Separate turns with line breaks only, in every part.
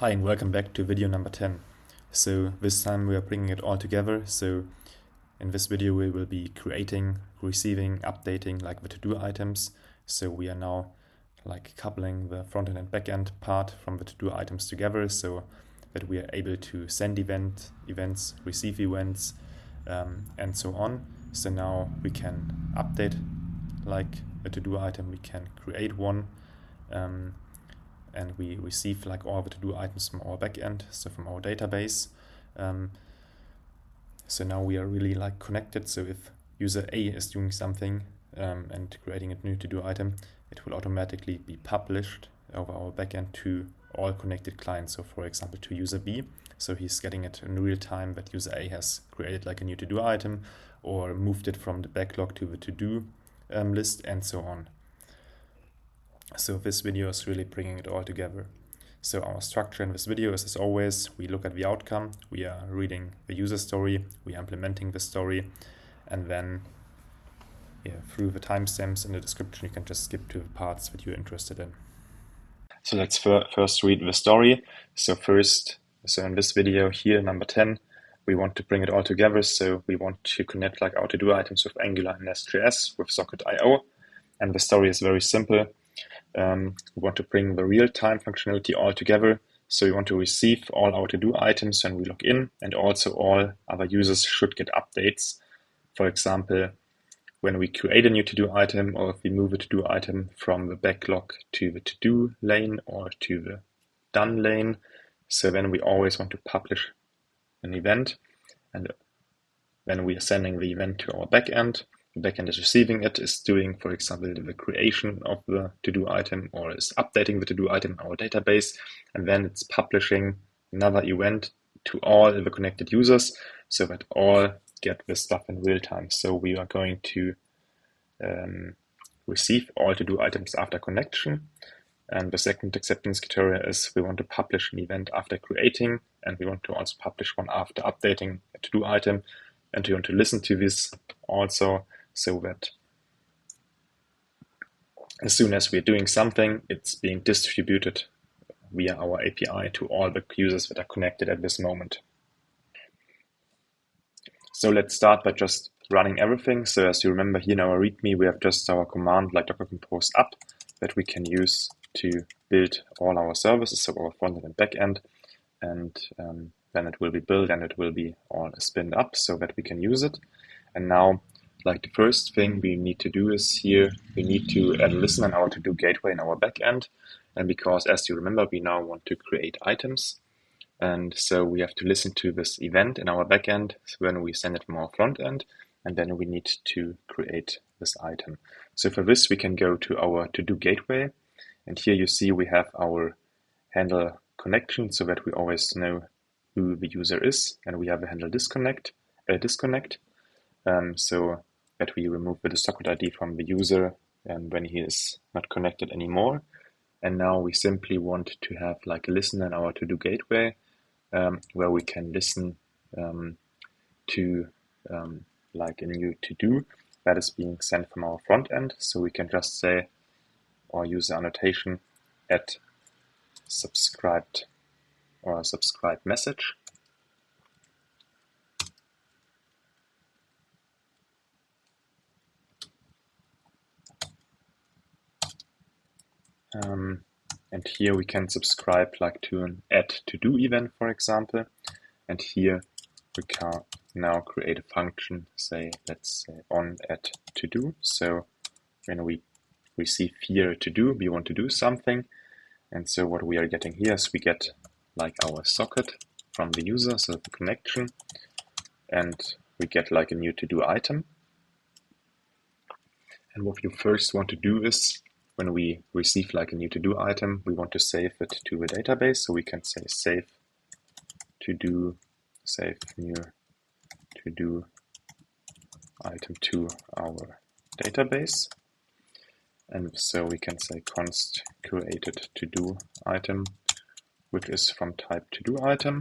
Hi and welcome back to video number 10. So this time we are bringing it all together. So in this video we will be creating, receiving, updating like the to-do items. So we are now like coupling the front-end and back-end part from the to-do items together so that we are able to send events, receive events, and so on. So now we can update like a to-do item, we can create one, and we receive like all the to-do items from our backend, so from our database. So now we are really like connected. So if user A is doing something and creating a new to-do item, it will automatically be published over our backend to all connected clients. So for example, to user B. So he's getting it in real time that user A has created like a new to-do item or moved it from the backlog to the to-do list and so on. So this video is really bringing it all together. So our structure in this video is, as always, we look at the outcome, we are reading the user story, we are implementing the story, and then through the timestamps in the description you can just skip to the parts that you're interested in. So let's first read the story. So in this video here, number 10, we want to bring it all together. So we want to connect like our to-do items with Angular and nest.js with socket.io. And the story is very simple. We want to bring the real-time functionality all together. So we want to receive all our to-do items when we log in, and also all other users should get updates. For example, when we create a new to-do item, or if we move a to-do item from the backlog to the to-do lane or to the done lane. So then we always want to publish an event, and then we are sending the event to our backend. The backend is receiving it, is doing, for example, the creation of the to-do item, or is updating the to-do item in our database, and then it's publishing another event to all the connected users so that all get this stuff in real time. So we are going to receive all to-do items after connection. And the second acceptance criteria is we want to publish an event after creating, and we want to also publish one after updating a to-do item. And we want to listen to this also, so that as soon as we're doing something, it's being distributed via our API to all the users that are connected at this moment. So let's start by just running everything. So as you remember here in our README, we have just our command like docker compose up that we can use to build all our services, so our frontend and backend. And then it will be built and it will be all spinned up so that we can use it. And now, like the first thing we need to do is here, we need to add a listener in our to-do gateway in our backend. And because, as you remember, we now want to create items. And so we have to listen to this event in our backend when we send it from our front end. And then we need to create this item. So for this, we can go to our to-do gateway. And here you see we have our handle connection so that we always know who the user is. And we have a handle disconnect, so that we remove the socket ID from the user when he is not connected anymore. And now we simply want to have like a listener in our to-do gateway where we can listen to like a new to-do that is being sent from our front end. So we can just say or use the annotation at subscribed or subscribe message. And here we can subscribe like to an add to-do event, for example. And here we can now create a function, let's say on add to-do. So when we receive here a to-do, we want to do something. And so what we are getting here is we get like our socket from the user, so the connection, and we get like a new to-do item. And what you first want to do is when we receive like a new to-do item, we want to save it to the database. So we can say save to-do, save new to-do item to our database. And so we can say const created to-do item, which is from type to-do item.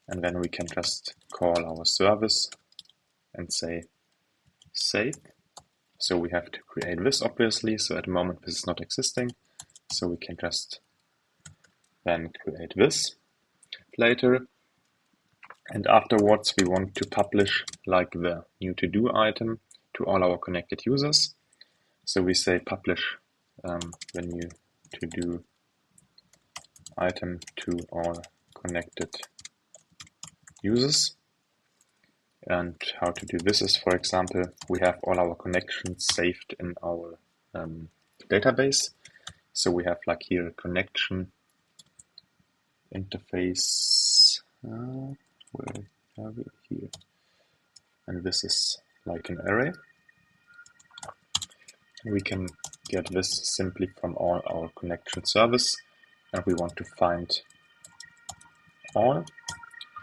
And then we can just call our service and say save. So we have to create this, obviously. So at the moment, this is not existing. So we can just then create this later. And afterwards, we want to publish like the new to-do item to all our connected users. So we say publish the new to-do item to all connected users. And how to do this is, for example, we have all our connections saved in our database. So we have like here a connection interface. Where are we here? And this is like an array. We can get this simply from all our connection service, and we want to find all.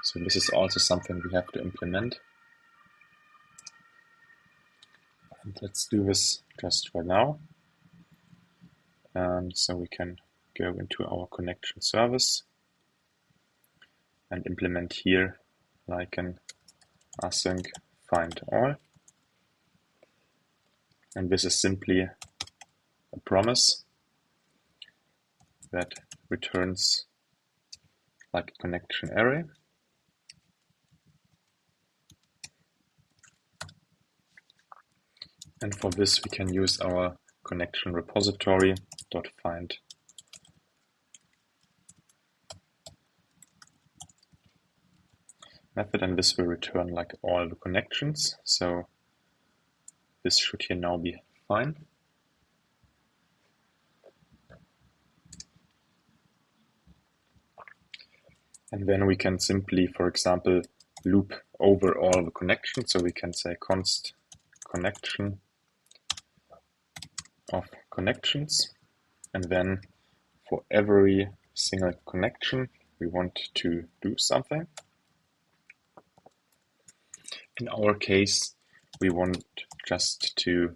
So this is also something we have to implement. And let's do this just right now. So we can go into our connection service and implement here like an async find all. And this is simply a promise that returns like a connection array. And for this, we can use our connection repository .find method, and this will return like all the connections. So this should here now be fine. And then we can simply, for example, loop over all the connections. So we can say const connection of connections. And then for every single connection, we want to do something. In our case, we want just to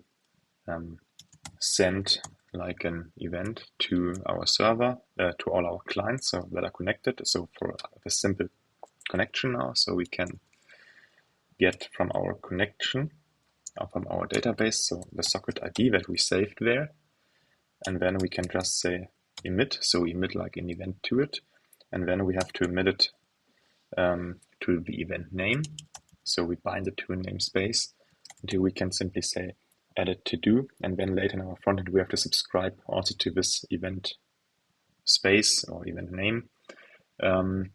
send like an event to our server, to all our clients so that are connected. So for a simple connection now, so we can get from our connection, from our database, so the socket ID that we saved there. And then we can just say emit, so emit like an event to it. And then we have to emit it to the event name. So we bind it to a namespace until we can simply say edit to do, and then later in our frontend we have to subscribe also to this event space or event name, and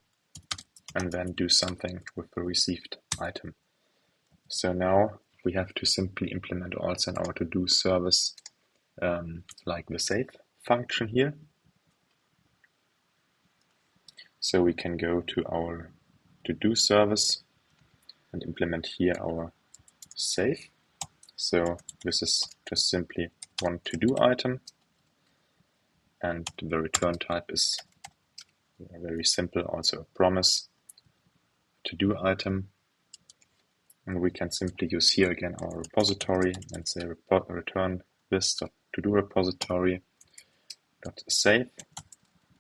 then do something with the received item. So now we have to simply implement also in our to-do service like the save function here. So we can go to our to-do service and implement here our save. So this is just simply one to-do item, and the return type is very simple, also a promise to-do item. And we can simply use here again our repository and say return this to-do repository .save,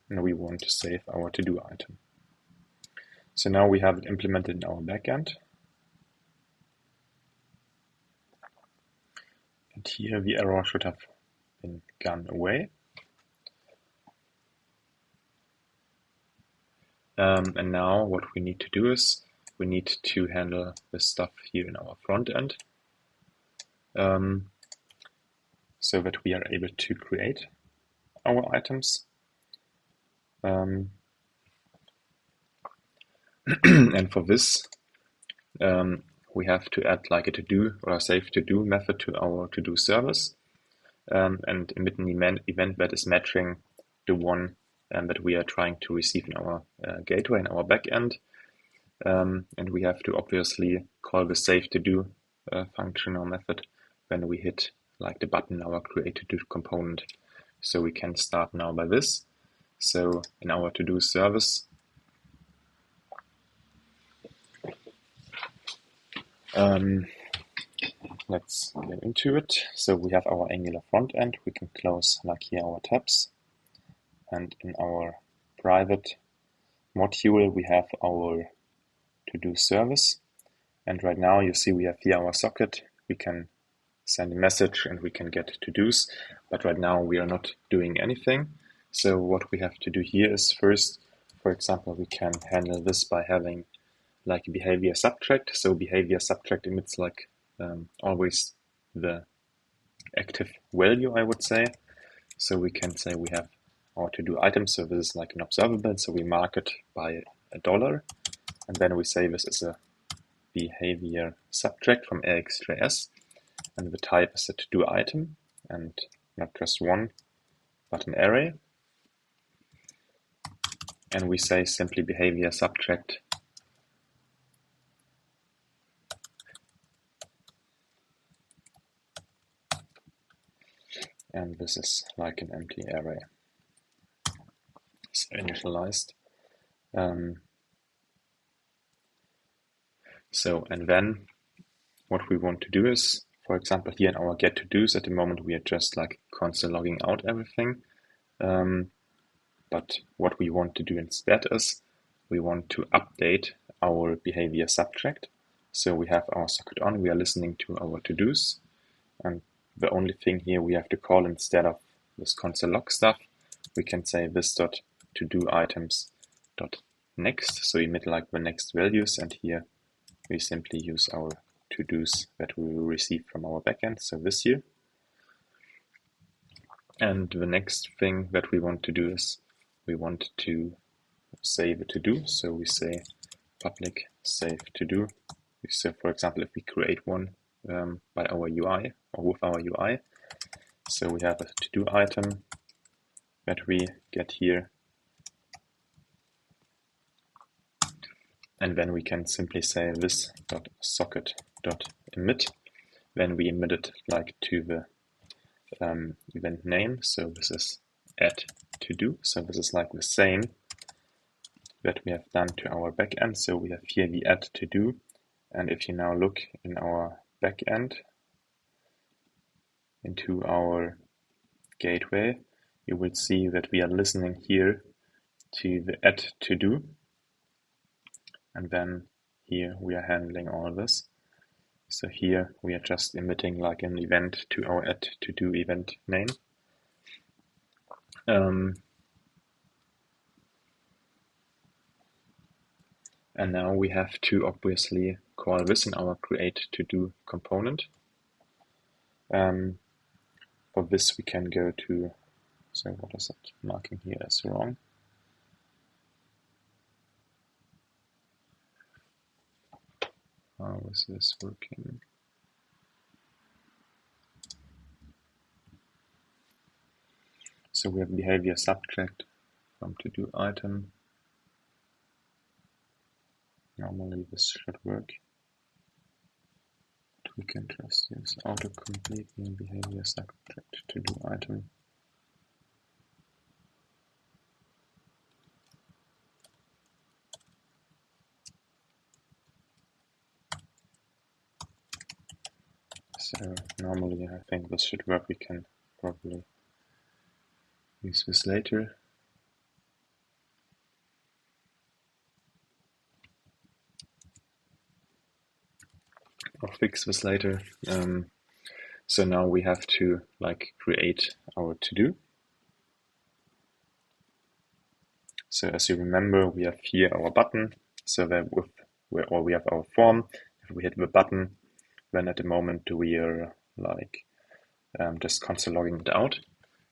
and we want to save our to-do item. So now we have it implemented in our backend. And here the error should have been gone away. And now what we need to do is we need to handle this stuff here in our front end, so that we are able to create our items. And for this, we have to add like a to-do or a save to-do method to our to-do service, and emit an event that is matching the one that we are trying to receive in our gateway, in our backend. And we have to obviously call the save to-do function or method when we hit like the button, our create to-do component. So we can start now by this. So in our to-do service, let's get into it. So we have our Angular front end. We can close like here our tabs. And in our private module, we have our to-do service. And right now you see we have here our socket. We can send a message and we can get to-dos. But right now we are not doing anything. So what we have to do here is first, for example, we can handle this by having like a behavior subtract. So behavior subtract emits like always the active value, I would say. So we can say we have our to-do item. So this is like an observable. So we mark it by $1. And then we say this is a behavior subtract from nestjs. And the type is a to-do item and not just one, but an array. And we say simply behavior subtract and this is like an empty array. So initialized. And then what we want to do is, for example, here in our get to do's at the moment, we are just like console logging out everything. But what we want to do instead is we want to update our behavior subtract. So we have our socket on, we are listening to our to-dos. And the only thing here we have to call instead of this console log stuff, we can say this dot to do items dot next. So emit like the next values, and here we simply use our to-dos that we will receive from our backend. So this here. And the next thing that we want to do is we want to save a to-do. So we say public save to-do. So for example, if we create one by our UI or with our UI, so we have a to-do item that we get here. And then we can simply say this.socket.emit. Then we emit it like to the event name. So this is add to do. So this is like the same that we have done to our backend. So we have here the add to do. And if you now look in our backend into our gateway, you will see that we are listening here to the add to do. And then here we are handling all this. So here we are just emitting like an event to our add to do event name. And now we have to obviously call this in our create to do component. For this we can go to, so what is that marking here as wrong? How is this working? So we have behavior subtract from to do item. Normally this should work. But we can just use autocomplete in behavior subtract to do item. So normally I think this should work. We can probably use this later. Or fix this later. So now we have to like create our to-do. So as you remember, we have here our button. So that we have our form. If we hit the button, then at the moment we are like just console logging it out.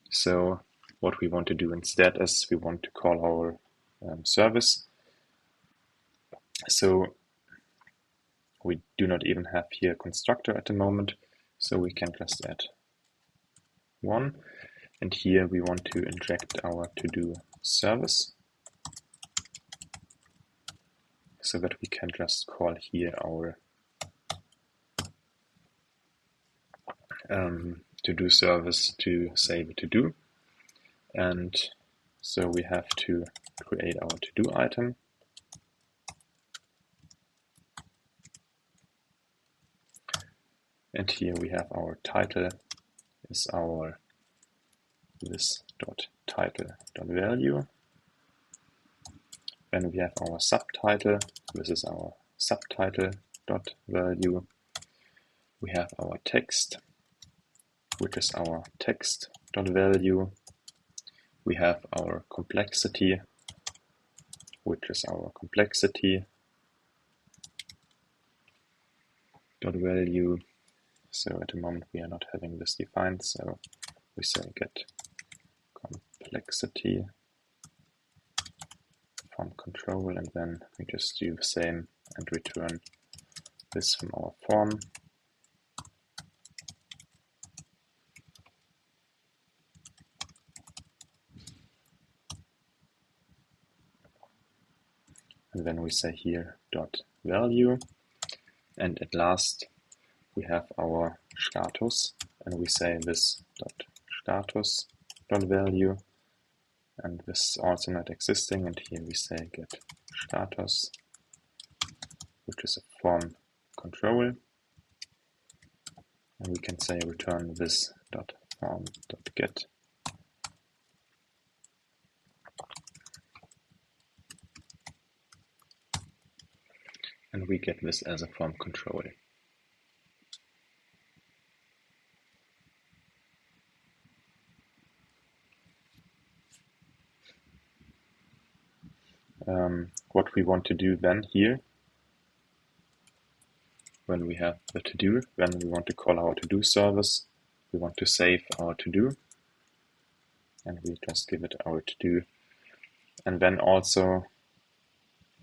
So what we want to do instead is we want to call our service. So we do not even have here a constructor at the moment, so we can just add one. And here we want to inject our to-do service, so that we can just call here our to-do service to save a to-do. And so we have to create our to-do item. And here we have our title is our this.title.value. Then we have our subtitle. This is our subtitle.value. We have our text, which is our text.value. we have our complexity, which is our complexity dot value. So at the moment we are not having this defined, so we say get complexity from control, and then we just do the same and return this from our form. And then we say here dot value, and at last we have our status, and we say this dot status dot value, and this is also not existing, and here we say get status, which is a form control, and we can say return this dot form dot get. And we get this as a form control. What we want to do then here, when we have the to-do, when we want to call our to-do service, we want to save our to-do, and we just give it our to-do. And then also,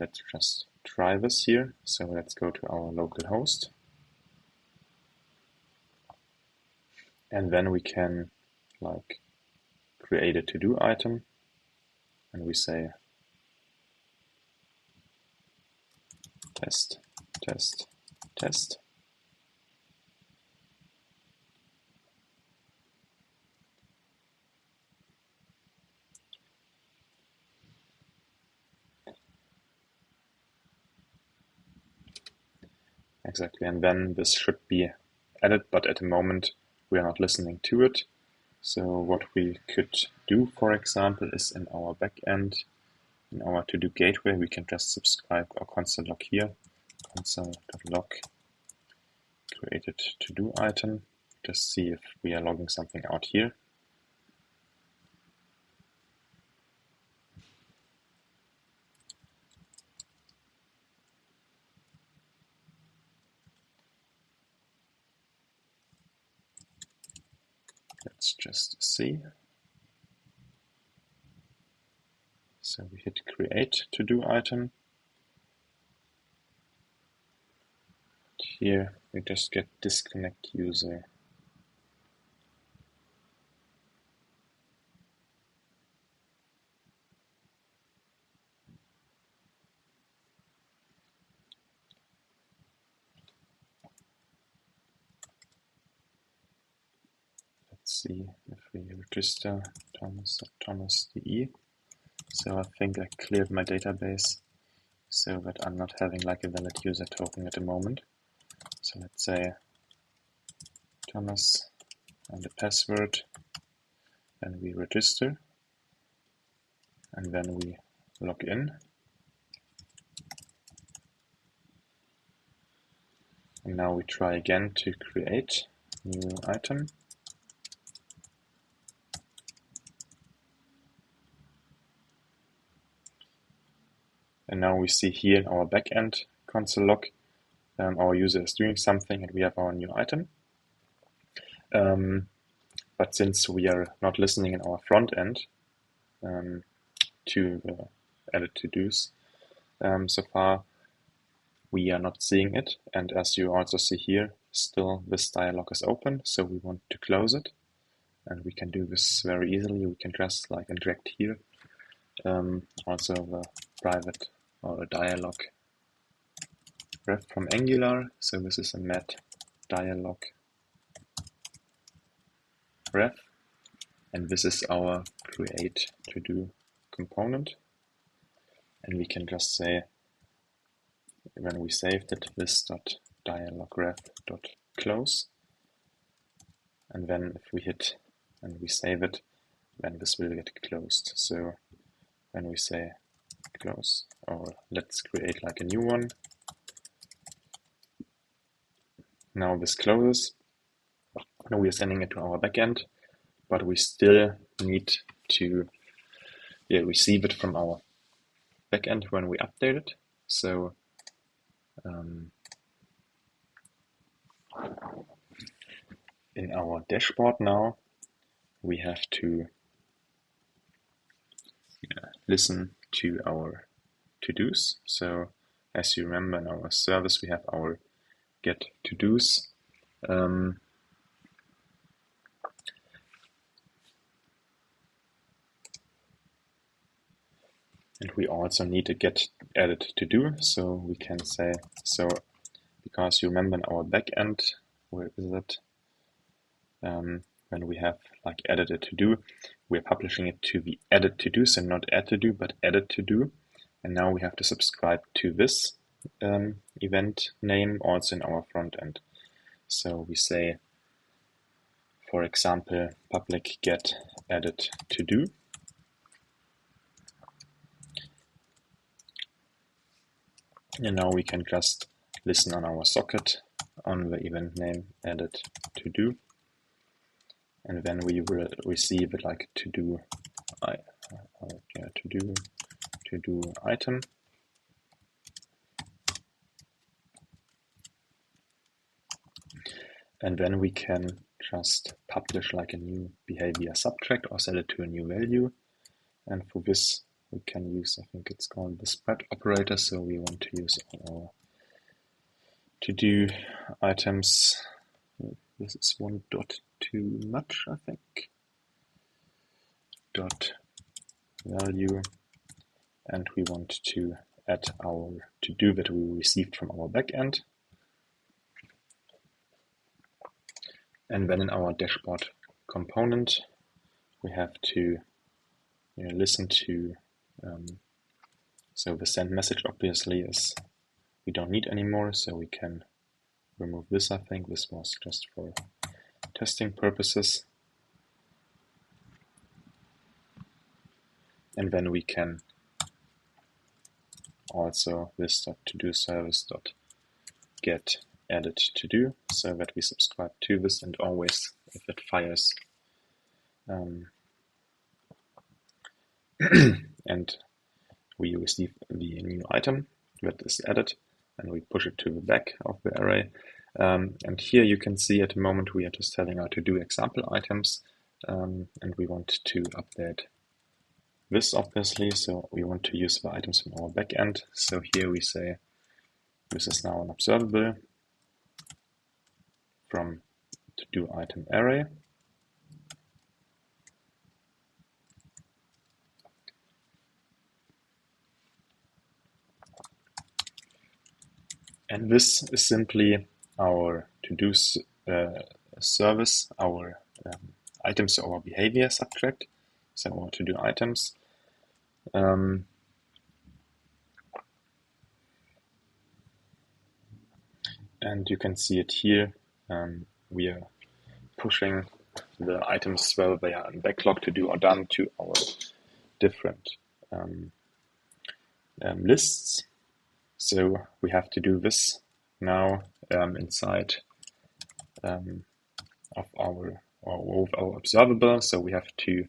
let's just try this here. So let's go to our local host. And then we can like create a to-do item, and we say test, test, test. Exactly, and then this should be added, but at the moment we are not listening to it. So what we could do, for example, is in our backend, in our to-do gateway, we can just subscribe our console log here, console.log created to-do item. Just see if we are logging something out here. Let's just see. So we hit create to-do item. Here we just get disconnect user. Let's see if we register Thomas.Thomas.de. So I think I cleared my database so that I'm not having like a valid user token at the moment. So let's say Thomas and the password, then we register, and then we log in. And now we try again to create new item. And now we see here in our backend console log, our user is doing something and we have our new item. But since we are not listening in our front end to the added to-dos so far, we are not seeing it. And as you also see here, still this dialog is open, so we want to close it. And we can do this very easily. We can just like inject here also the private or a dialog ref from Angular. So this is a met dialog ref, and this is our create to do component. And we can just say, when we saved it, this dot dialog ref dot close. And then if we hit and we save it, then this will get closed. So when we say close, or let's create like a new one. Now this closes. Now we are sending it to our backend, but we still need to receive it from our backend when we update it. So in our dashboard now, we have to listen to our to-dos. So as you remember, in our service, we have our get to-dos. And we also need a get added to do. So we can say, so because you remember in our backend, where is it? When we have like added a to do, we're publishing it to the added to do, so not add to do, but added to do. And now we have to subscribe to this event name also in our front end. So we say, for example, public get added to do. And now we can just listen on our socket on the event name added to do. And then we will receive it like to do item. And then we can just publish like a new behavior subtract or set it to a new value. And for this, we can use, I think it's called the spread operator. So we want to use our to-do items. This is 1.2 much, I think. Dot value. And we want to add our to-do that we received from our backend. And then in our dashboard component, we have to listen to, so the send message obviously is we don't need anymore, so we can remove this. I think this was just for testing purposes. And then we can also this .to-do service .get added to do, so that we subscribe to this, and always if it fires and we receive the new item that is added, and we push it to the back of the array. And here you can see at the moment we are just telling our to-do example items, and we want to update this obviously, so we want to use the items from our backend. So here we say this is now an observable from to-do item array. And this is simply our to-do service, our items, our behavior subtract, so our to-do items. And you can see it here. We are pushing the items, whether they are in backlog, to do or done, to our different lists. So we have to do this now inside of our observable. So we have to,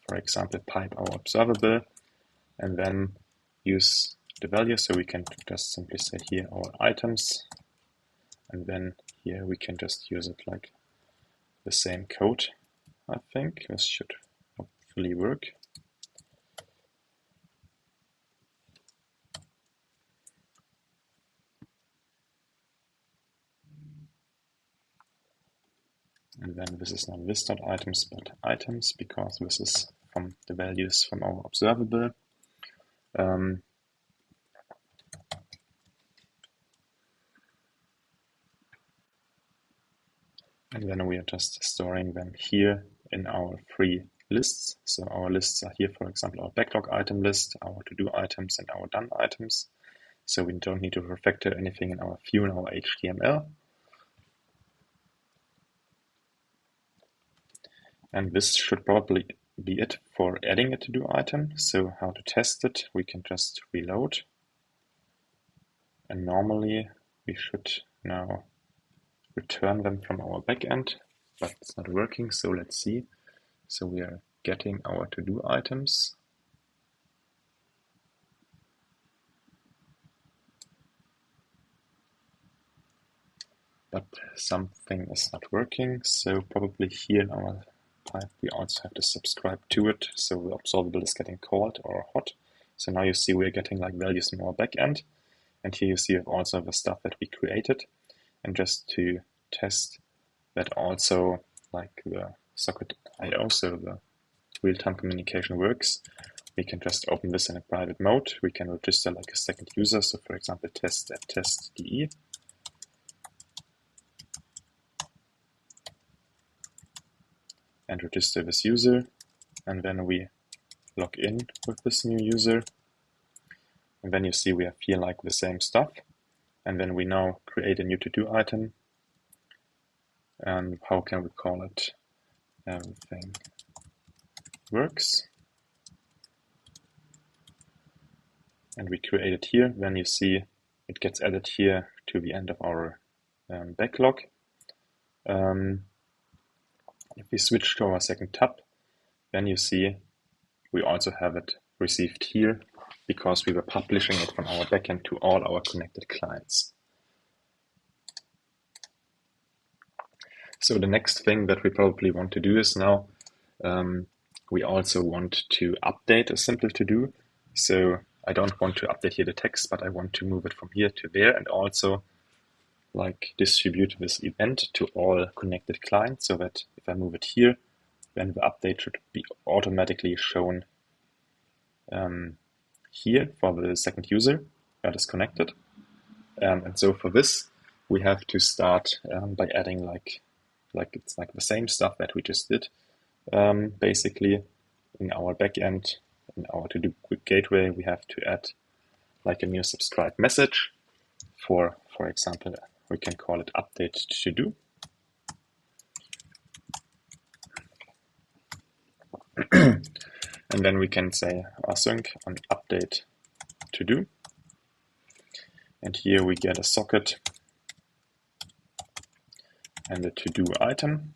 for example, pipe our observable and then use the value. So we can just simply say here our items, and then here we can just use it like the same code. I think this should hopefully work. And then this is not this.items, but items, because this is from the values from our observable. And then we are just storing them here in our three lists. So our lists are here, for example, our backlog item list, our to-do items, and our done items. So we don't need to refactor anything in our view in our HTML. And this should probably be it for adding a to-do item. So how to test it, we can just reload. And normally we should now return them from our backend, but it's not working, so let's see. So we are getting our to-do items. but something is not working. So probably here in our pipe, we also have to subscribe to it. So the observable is getting cold or hot. So now you see we're getting like values in our backend. And here you see also the stuff that we created. And just to test that also like the socket IO, so the real-time communication works, we can just open this in a private mode. We can register like a second user. So for example, test@test.de. And register this user. And then we log in with this new user. And then you see we have here like the same stuff. And then we now create a new to-do item. And how can we call it? Everything works. And we create it here. Then you see it gets added here to the end of our backlog. If we switch to our second tab, then you see we also have it received here because we were publishing it from our backend to all our connected clients. So the next thing that we probably want to do is now we also want to update a simple to-do. So I don't want to update here the text, but I want to move it from here to there and also like distribute this event to all connected clients so that if I move it here, then the update should be automatically shown here for the second user that is connected. And so for this, we have to start by adding like it's like the same stuff that we just did. Basically, in our backend, in our to-do gateway, we have to add like a new subscribe message. For example, we can call it update to-do. And then we can say async on update to-do. And here we get a socket and a to-do item.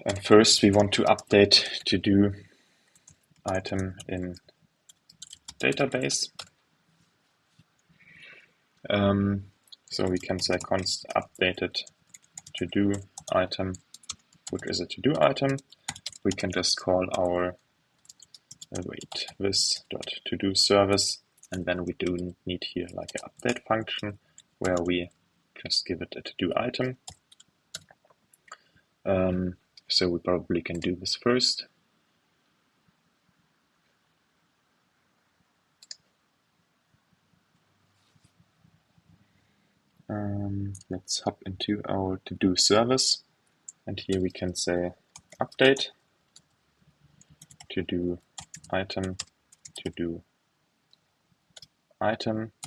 And first we want to update to-do item in database. So we can say const updated to-do item, which is a to-do item. We can just call our this.to-do service, and then we do need here like an update function where we just give it a to-do item. So we probably can do this first. Let's hop into our to-do service, and here we can say update to-do item,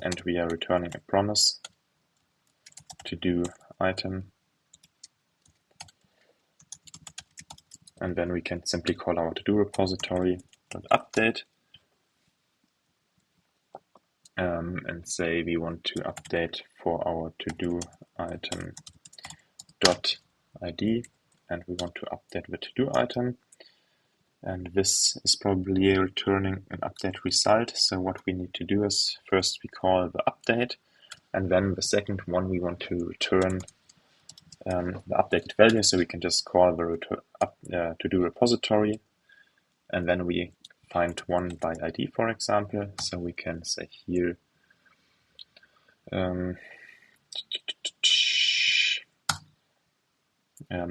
and we are returning a promise to-do item, and then we can simply call our to-do repository .update and say we want to update for our to-do item .id, and we want to update the to-do item. And this is probably returning an update result. So what we need to do is first we call the update, and then the second one we want to return the updated value. So we can just call the to-do repository, and then we find one by ID, for example. So we can say here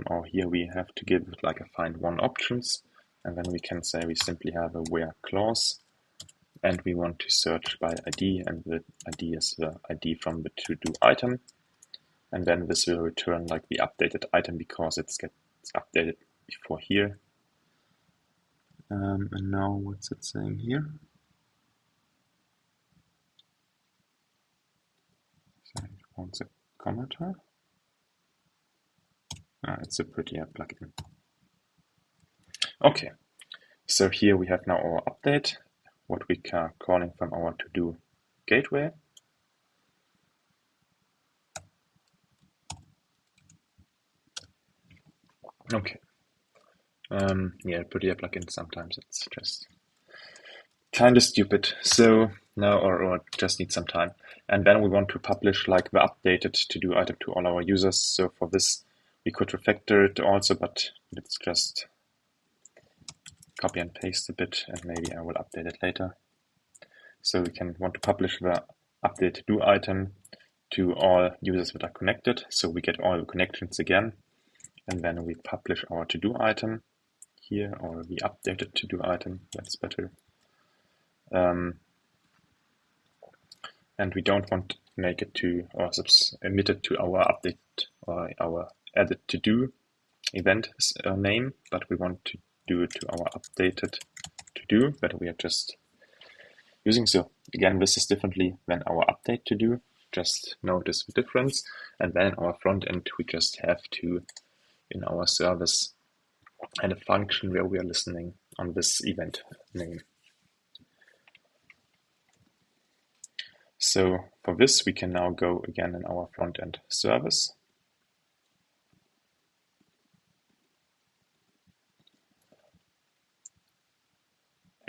or here we have to give it like a find one options. And then we can say we simply have a where clause, and we want to search by ID, and the ID is the ID from the to-do item. And then this will return like the updated item because it gets updated before here. And now what's it saying here? So it wants a commenter. It's a prettier plugin. Okay, so here we have now our update, what we are calling from our to-do gateway. Okay, Yeah, prettier plugin sometimes it's just kind of stupid. So now, or just need some time. And then we want to publish like the updated to-do item to all our users. So for this, we could refactor it also, but let's just copy and paste a bit, and maybe I will update it later. So we can want to publish the update to-do item to all users that are connected. So we get all the connections again, and then we publish our to-do item here, or the updated to-do item, that's better. And we don't want to make it to, or emit it to our update or our added to-do event name, but we want to do it to our updated to-do that we are just using. So again, this is differently than our update to-do. Just notice the difference. And then our front end, we just have to, in our service, and a function where we are listening on this event name. So for this, we can now go again in our front end service.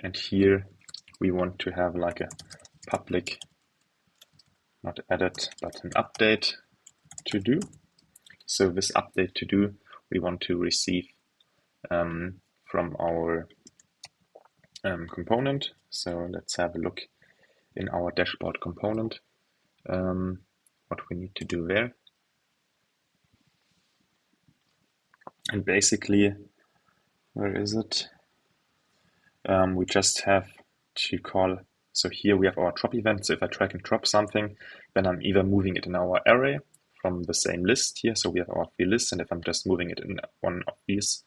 And here we want to have like a public, not edit, but an update to do. So this update to do, we want to receive from our component. So let's have a look in our dashboard component, what we need to do there. And basically, where is it? We just have to call, so here we have our drop event. So if I drag and drop something, then I'm either moving it in our array from the same list here. So we have our 3 lists, and if I'm just moving it in one of these,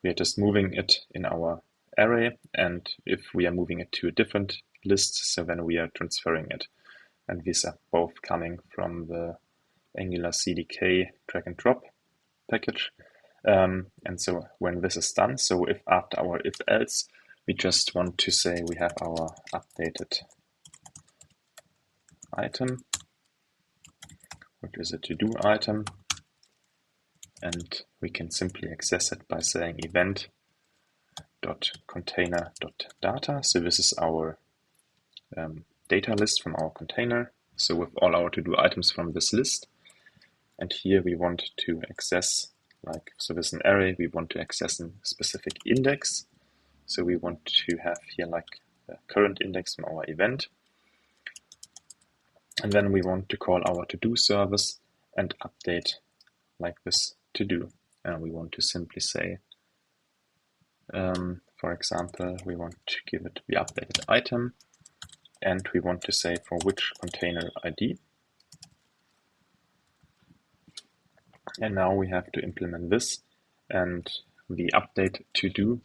we are just moving it in our array. And if we are moving it to a different list, so then we are transferring it. And these are both coming from the Angular CDK drag and drop package. And so when this is done, so if after our if else, we just want to say we have our updated item, which is a to-do item, and we can simply access it by saying event.container.data. So this is our data list from our container. So with all our to-do items from this list, and here we want to access, like, so this is an array, we want to access a specific index. So we want to have here like the current index from our event. And then we want to call our to-do service and update like this to-do. And we want to simply say, for example, we want to give it the updated item, and we want to say for which container ID. And now we have to implement this, and the update to-do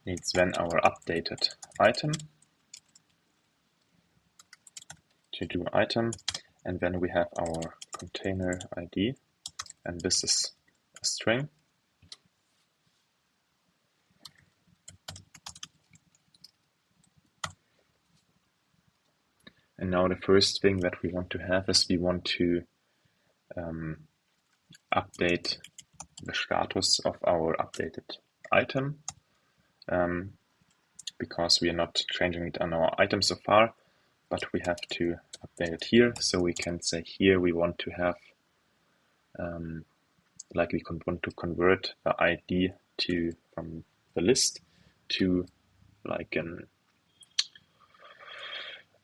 needs then our updated item, to-do item, and then we have our container ID, and this is a string. And now the first thing that we want to have is we want to update the status of our updated item, because we are not changing it on our item so far, but we have to update it here. So we can say here we want to have, like we want to convert the ID from the list to like an,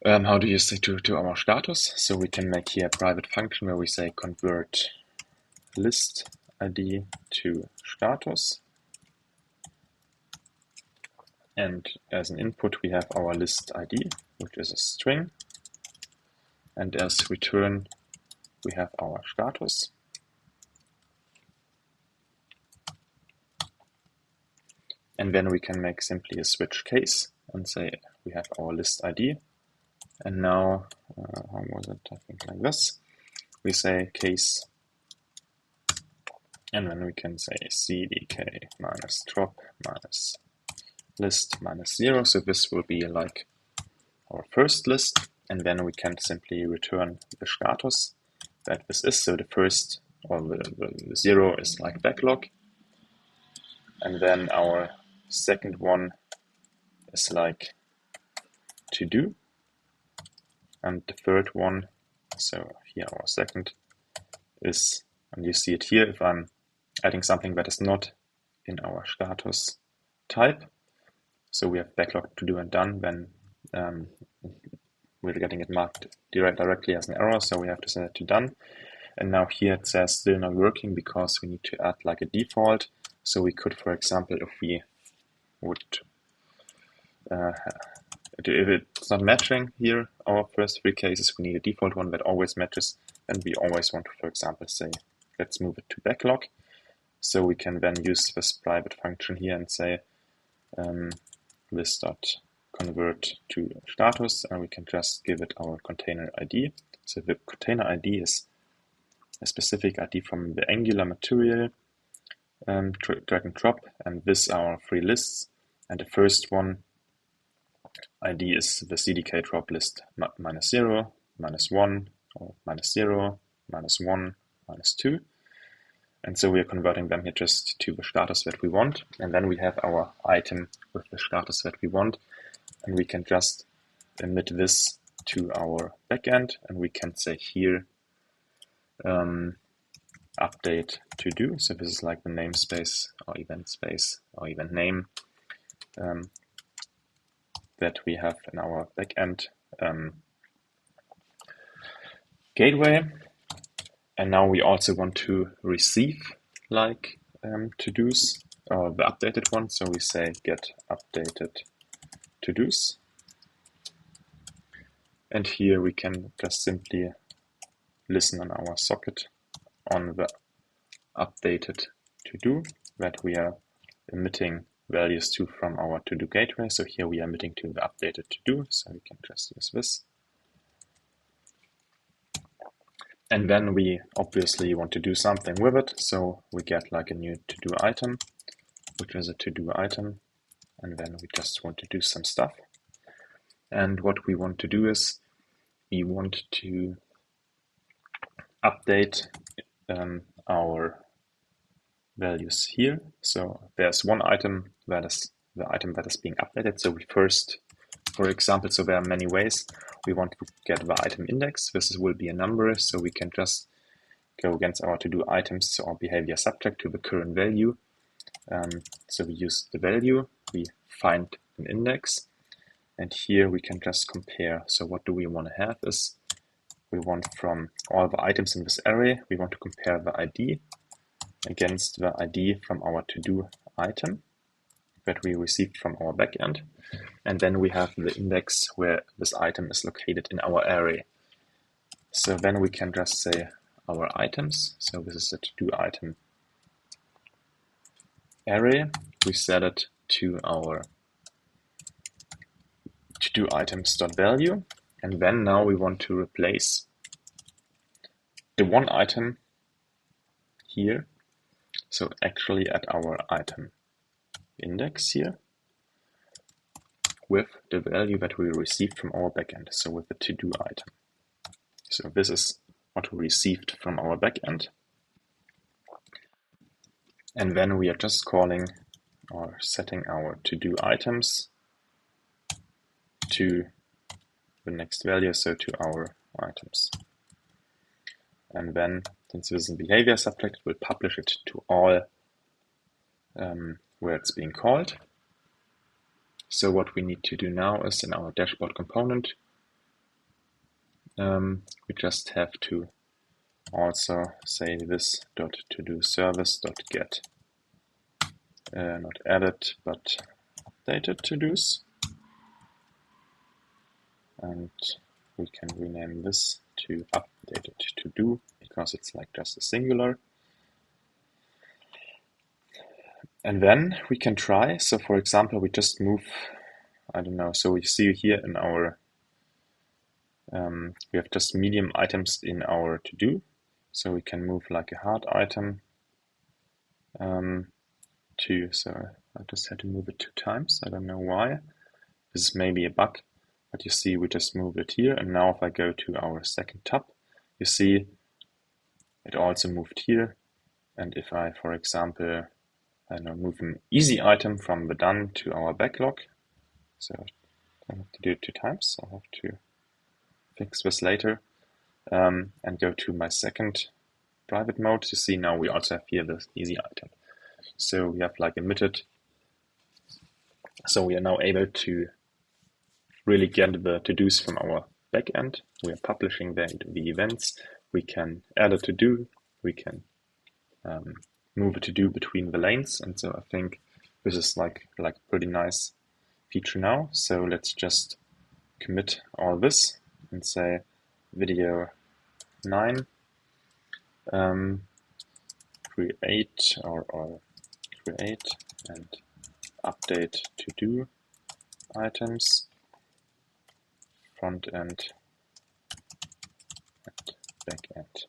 how do you say, to our status. So we can make here a private function where we say convert list ID to status. And as an input, we have our list ID, which is a string. And as return, we have our status. And then we can make simply a switch case and say we have our list ID. And now, how was it? I think like this. We say case, and then we can say CDK minus drop minus list minus 0. So this will be like our first list. And then we can simply return the status that this is. So the first or the 0 is like backlog. And then our second one is like to do. And the third one, so here our second is, and you see it here, if I'm adding something that is not in our status type, so we have backlog to do and done, then we're getting it marked directly as an error, so we have to set it to done. And now here it says still not working because we need to add like a default. So we could, for example, if we would, if it's not matching here, our first three cases, we need a default one that always matches. And we always want to, for example, say, let's move it to backlog. So we can then use this private function here and say this.convert to status, and we can just give it our container ID. So the container ID is a specific ID from the Angular material, drag and drop, and this are our three lists. And the first one ID is the CDK drop list -0, -1, or -0, -1, -2. And so we are converting them here just to the status that we want. And then we have our item with the status that we want. And we can just emit this to our backend. And we can say here, update to do. So this is like the namespace or event space or event name that we have in our backend gateway. And now we also want to receive like to-dos or the updated one. So we say get updated to-dos. And here we can just simply listen on our socket on the updated to-do that we are emitting values to from our to-do gateway. So here we are emitting to the updated to-do. So we can just use this. And then we obviously want to do something with it. So we get like a new to-do item, which is a to-do item. And then we just want to do some stuff. And what we want to do is we want to update our values here. So there's one item that is the item that is being updated. So we first, for example, so there are many ways. We want to get the item index. This will be a number, so we can just go against our to-do items or behavior subject to the current value. So we use the value, we find an index, and here we can just compare. So what do we want to have is we want from all the items in this array, we want to compare the ID against the ID from our to-do item that we received from our backend. And then we have the index where this item is located in our array. So then we can just say our items. So this is the to-do item array. We set it to our to-do items.value. And then now we want to replace the one item here. So actually at our item index here with the value that we received from our backend. So with the to-do item. So this is what we received from our backend. And then we are just calling or setting our to-do items to the next value, so to our items. And then, since this is a behavior subject, we'll publish it to all where it's being called. So what we need to do now is in our dashboard component, we just have to also say this.todo service.get not added but updated to-dos, and we can rename this to updated to-do because it's like just a singular. And then we can try. So for example, we just move, I don't know, so we see here in our we have just medium items in our to-do. So we can move like a hard item so I just had to move it 2 times. I don't know why. This is maybe a bug, but you see we just moved it here. And now if I go to our second tab, you see it also moved here. And if I, for example, I now move an easy item from the done to our backlog, so I have to do it 2 times. I have to fix this later, and go to my second private mode. You see now we also have here this easy item. So we have like emitted. So we are now able to really get the to-dos from our backend. We are publishing the events. We can add a to-do. We can move a to-do between the lanes. And so I think this is like a pretty nice feature now. So let's just commit all this and say video 9 create or create and update to-do items, front end and back end.